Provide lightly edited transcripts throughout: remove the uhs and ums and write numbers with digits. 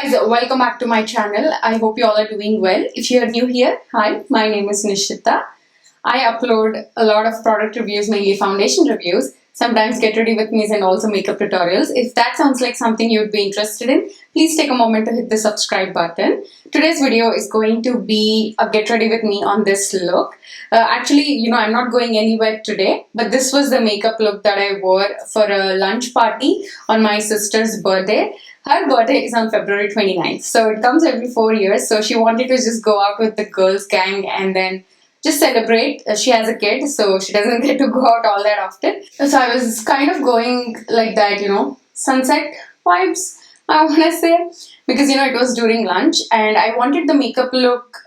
Guys, welcome back to my channel. I hope you all are doing well. If you are new here, hi, my name is Nishitha. I upload a lot of product reviews, mainly foundation reviews, sometimes get ready with me's and also makeup tutorials. If that sounds like something you would be interested in, please take a moment to hit the subscribe button. Today's video is going to be a get ready with me on this look. Actually, I'm not going anywhere today, but this was the makeup look that I wore for a lunch party on my sister's birthday. Her birthday is on February 29th, so it comes every 4 years. So she wanted to just go out with the girls' gang and then just celebrate. She has a kid, so she doesn't get to go out all that often. So I was kind of going like that, sunset vibes, I want to say, because it was during lunch and I wanted the makeup look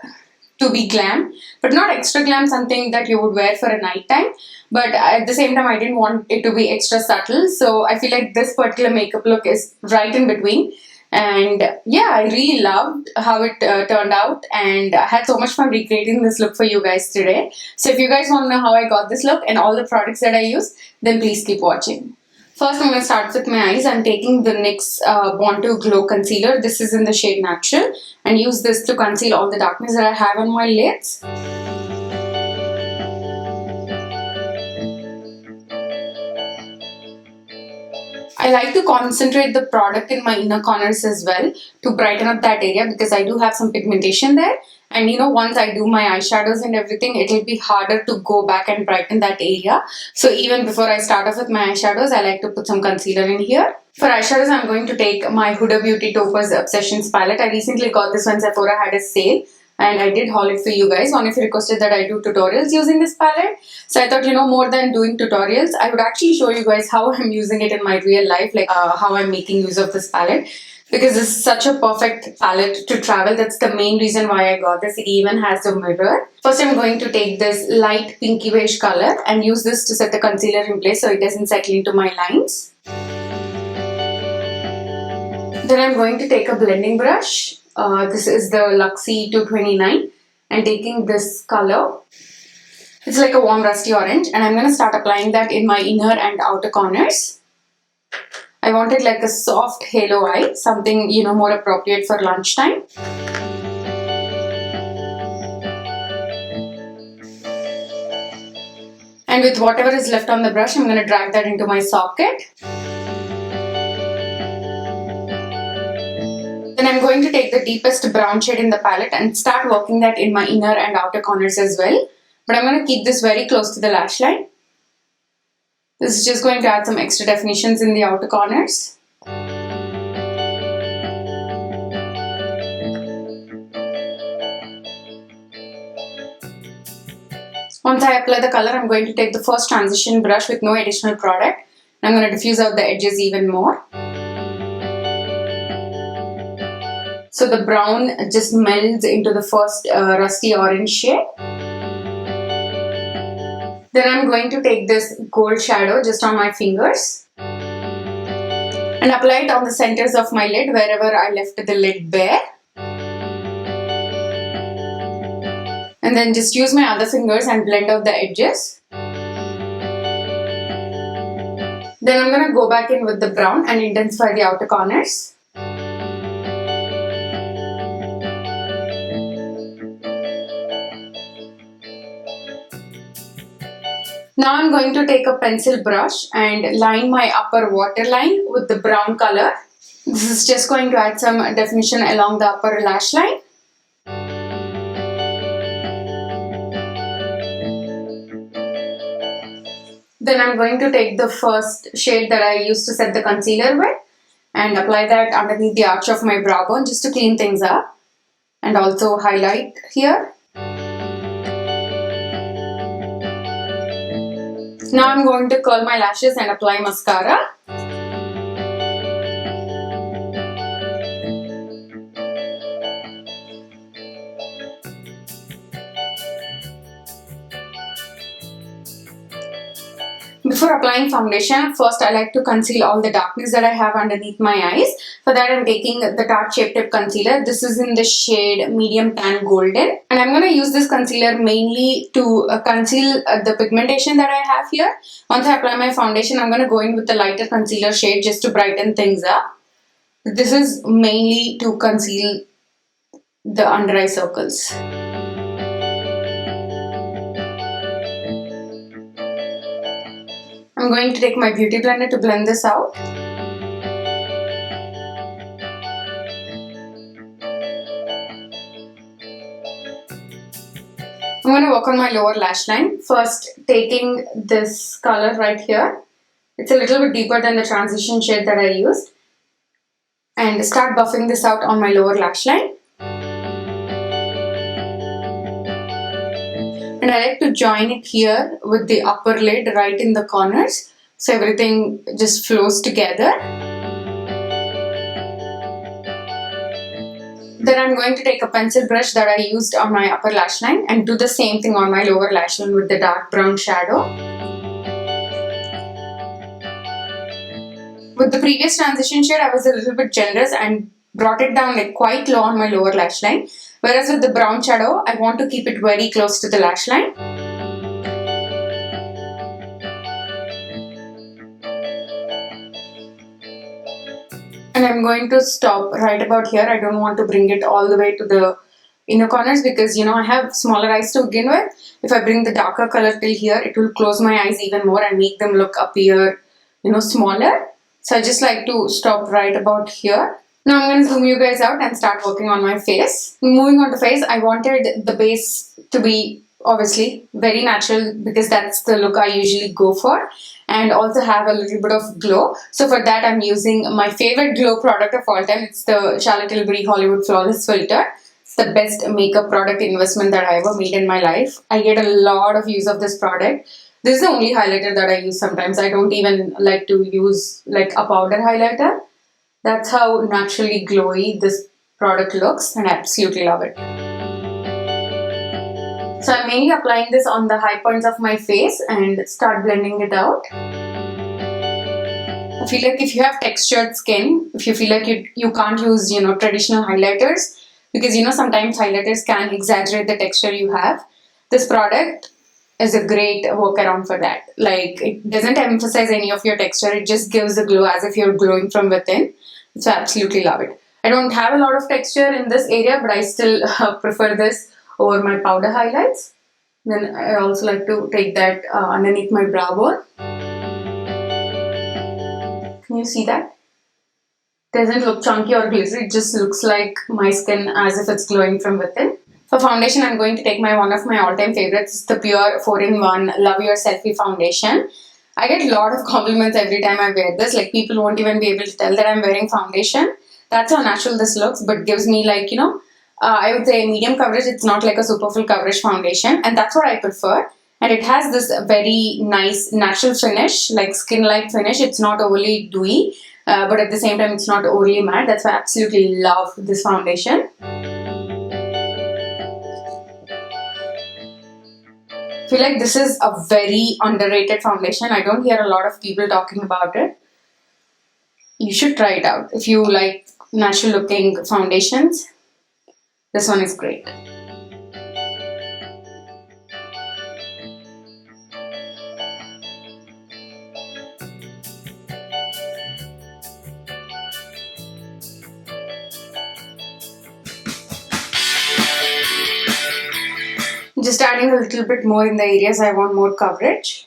to be glam, but not extra glam, something that you would wear for a night time. But at the same time, I didn't want it to be extra subtle. So I feel like this particular makeup look is right in between. And yeah, I really loved how it turned out. And I had so much fun recreating this look for you guys today. So if you guys want to know how I got this look and all the products that I use, then please keep watching. First, I'm going to start with my eyes. I'm taking the NYX Born to Glow Concealer. This is in the shade Natural. And use this to conceal all the darkness that I have on my lids. I like to concentrate the product in my inner corners as well to brighten up that area because I do have some pigmentation there. And once I do my eyeshadows and everything, it will be harder to go back and brighten that area. So even before I start off with my eyeshadows, I like to put some concealer in here. For eyeshadows, I'm going to take my Huda Beauty Topaz Obsessions palette. I recently got this when Sephora had a sale. And I did haul it for you guys. One of you requested that I do tutorials using this palette. So I thought, more than doing tutorials, I would actually show you guys how I'm using it in my real life, like how I'm making use of this palette. Because this is such a perfect palette to travel. That's the main reason why I got this. It even has a mirror. First, I'm going to take this light pinky beige color and use this to set the concealer in place so it doesn't settle into my lines. Then I'm going to take a blending brush. This is the Luxie 229 and taking this color. It's like a warm rusty orange and I'm going to start applying that in my inner and outer corners. I wanted like a soft halo eye, something more appropriate for lunchtime. And with whatever is left on the brush, I'm going to drag that into my socket. Then I'm going to take the deepest brown shade in the palette and start working that in my inner and outer corners as well. But I'm going to keep this very close to the lash line. This is just going to add some extra definitions in the outer corners. Once I apply the color, I'm going to take the first transition brush with no additional product. And I'm going to diffuse out the edges even more. So the brown just melds into the first rusty orange shade. Then I'm going to take this gold shadow just on my fingers and apply it on the centers of my lid wherever I left the lid bare. And then just use my other fingers and blend out the edges. Then I'm going to go back in with the brown and intensify the outer corners. Now I'm going to take a pencil brush and line my upper waterline with the brown color. This is just going to add some definition along the upper lash line. Then I'm going to take the first shade that I used to set the concealer with and apply that underneath the arch of my brow bone just to clean things up and also highlight here. Now I'm going to curl my lashes and apply mascara. Before applying foundation, first I like to conceal all the darkness that I have underneath my eyes. For that, I'm taking the Tarte Shape Tape Concealer. This is in the shade Medium Tan Golden. And I'm going to use this concealer mainly to conceal the pigmentation that I have here. Once I apply my foundation, I'm going to go in with the lighter concealer shade just to brighten things up. This is mainly to conceal the under eye circles. I'm going to take my beauty blender to blend this out. I'm going to work on my lower lash line. First, taking this color right here. It's a little bit deeper than the transition shade that I used. And start buffing this out on my lower lash line. And I like to join it here with the upper lid right in the corners, so everything just flows together. Then I'm going to take a pencil brush that I used on my upper lash line and do the same thing on my lower lash line with the dark brown shadow. With the previous transition shade, I was a little bit generous and brought it down like quite low on my lower lash line. Whereas with the brown shadow, I want to keep it very close to the lash line. And I'm going to stop right about here. I don't want to bring it all the way to the inner corners because I have smaller eyes to begin with. If I bring the darker color till here, it will close my eyes even more and make them appear smaller. So I just like to stop right about here. Now I'm going to zoom you guys out and start working on my face. Moving on to face, I wanted the base to be obviously very natural because that's the look I usually go for, and also have a little bit of glow. So for that, I'm using my favorite glow product of all time. It's the Charlotte Tilbury Hollywood Flawless Filter. It's the best makeup product investment that I ever made in my life. I get a lot of use of this product. This is the only highlighter that I use sometimes. I don't even like to use like a powder highlighter. That's how naturally glowy this product looks, and I absolutely love it. So I'm mainly applying this on the high points of my face and start blending it out. I feel like if you have textured skin, if you feel like you can't use traditional highlighters, because sometimes highlighters can exaggerate the texture you have, this product is a great workaround for that. Like, it doesn't emphasize any of your texture, it just gives the glow as if you're glowing from within. So I absolutely love it. I don't have a lot of texture in this area, but I still prefer this over my powder highlights. Then I also like to take that underneath my brow bone. Can you see that? It doesn't look chunky or glittery, it just looks like my skin as if it's glowing from within. For foundation, I'm going to take one of my all-time favorites. It's the Pure 4-in-1 Love Your Selfie Foundation. I get a lot of compliments every time I wear this. Like, people won't even be able to tell that I'm wearing foundation. That's how natural this looks, but gives me I would say medium coverage. It's not like a super full coverage foundation, and that's what I prefer. And it has this very nice natural finish, like skin-like finish. It's not overly dewy, but at the same time, it's not overly matte. That's why I absolutely love this foundation. I feel like this is a very underrated foundation. I don't hear a lot of people talking about it. You should try it out. If you like natural looking foundations, this one is great. Just adding a little bit more in the areas I want more coverage.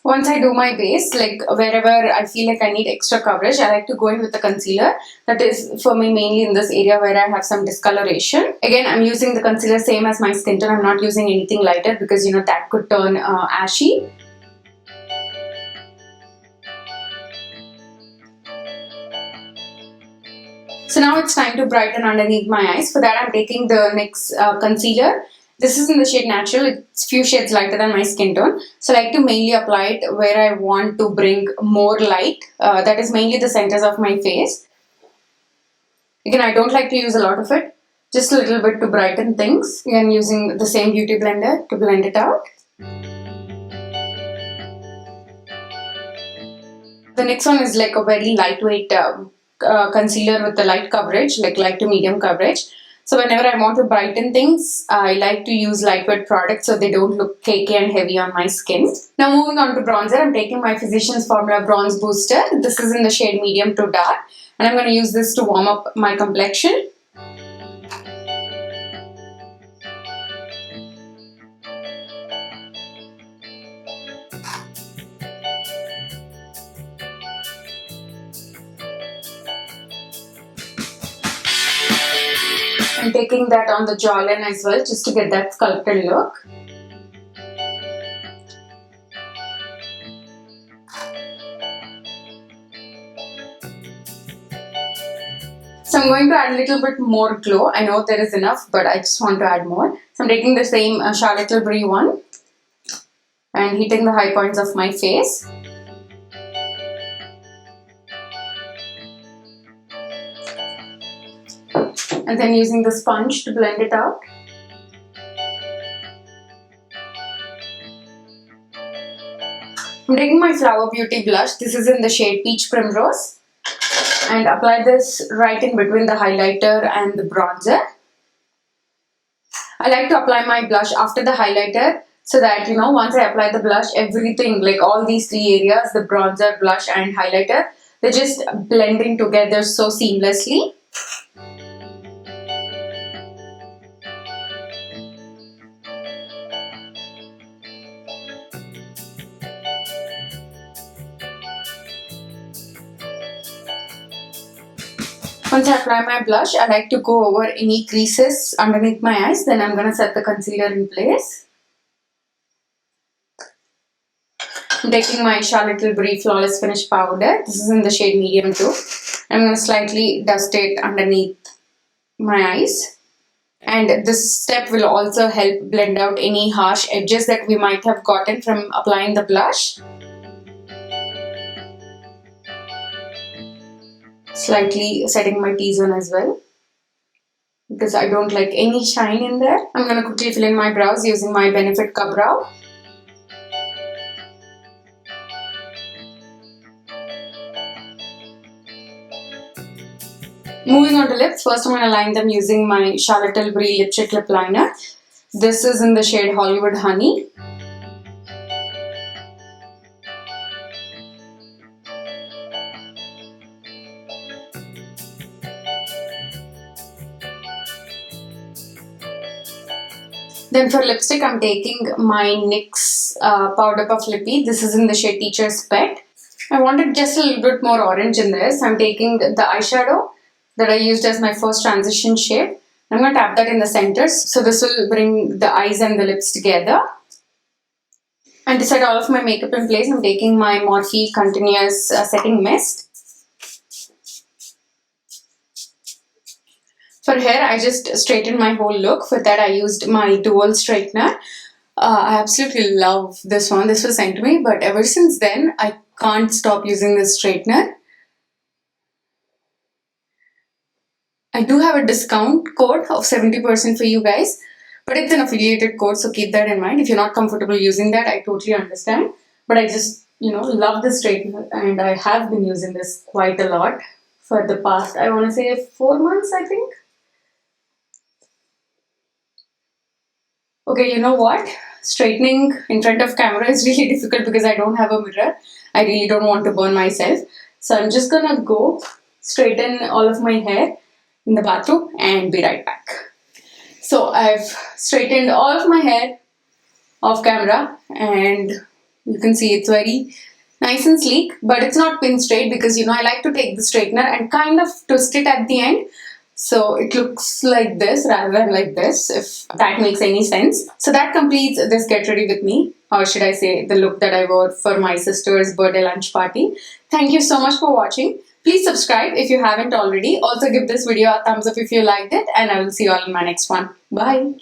Once I do my base, like wherever I feel like I need extra coverage, I like to go in with the concealer. That is for me mainly in this area where I have some discoloration. Again, I'm using the concealer same as my skin tone. I'm not using anything lighter because that could turn ashy. So now it's time to brighten underneath my eyes. For that, I'm taking the NYX concealer. This is in the shade Natural. It's few shades lighter than my skin tone. So I like to mainly apply it where I want to bring more light. That is mainly the centers of my face. Again, I don't like to use a lot of it. Just a little bit to brighten things. Again, using the same beauty blender to blend it out. The next one is like a very lightweight concealer with a light coverage, like light to medium coverage. So whenever I want to brighten things, I like to use lightweight products so they don't look cakey and heavy on my skin. Now moving on to bronzer, I'm taking my Physicians Formula Bronze Booster. This is in the shade medium to dark, and I'm going to use this to warm up my complexion. I'm taking that on the jawline as well, just to get that sculpted look. So I'm going to add a little bit more glow. I know there is enough, but I just want to add more. So I'm taking the same Charlotte Tilbury one and hitting the high points of my face. And then using the sponge to blend it out. I'm taking my Flower Beauty blush. This is in the shade Peach Primrose. And apply this right in between the highlighter and the bronzer. I like to apply my blush after the highlighter so that, you know, once I apply the blush, everything, like all these three areas, the bronzer, blush and highlighter, they're just blending together so seamlessly. Once I apply my blush, I like to go over any creases underneath my eyes. Then I'm going to set the concealer in place. I'm taking my Charlotte Tilbury Flawless Finish Powder. This is in the shade medium too. I'm going to slightly dust it underneath my eyes. And this step will also help blend out any harsh edges that we might have gotten from applying the blush. Slightly setting my T-zone as well, because I don't like any shine in there. I'm going to quickly fill in my brows using my Benefit Cup Brow. Moving on to lips, first I'm going to line them using my Charlotte Tilbury Lipstick Lip Liner. This is in the shade Hollywood Honey. Then for lipstick, I'm taking my NYX Powder Puff Lippy. This is in the shade Teacher's Pet. I wanted just a little bit more orange in this. I'm taking the eyeshadow that I used as my first transition shade. I'm going to tap that in the centers. So this will bring the eyes and the lips together. And to set all of my makeup in place, I'm taking my Morphe Continuous Setting Mist. For hair, I just straightened my whole look. For that, I used my dual straightener. I absolutely love this one. This was sent to me, but ever since then, I can't stop using this straightener. I do have a discount code of 70% for you guys, but it's an affiliated code, so keep that in mind. If you're not comfortable using that, I totally understand. But I just, love this straightener, and I have been using this quite a lot for the past, I want to say 4 months, I think. Okay, you know what? Straightening in front of camera is really difficult because I don't have a mirror. I really don't want to burn myself. So I'm just gonna go straighten all of my hair in the bathroom and be right back. So I've straightened all of my hair off camera and you can see it's very nice and sleek, but it's not pin straight because I like to take the straightener and kind of twist it at the end. So it looks like this rather than like this, if that makes any sense. So that completes this get ready with me, or should I say the look that I wore for my sister's birthday lunch party. Thank you so much for watching. Please subscribe if you haven't already. Also give this video a thumbs up if you liked it, and I will see you all in my next one. Bye.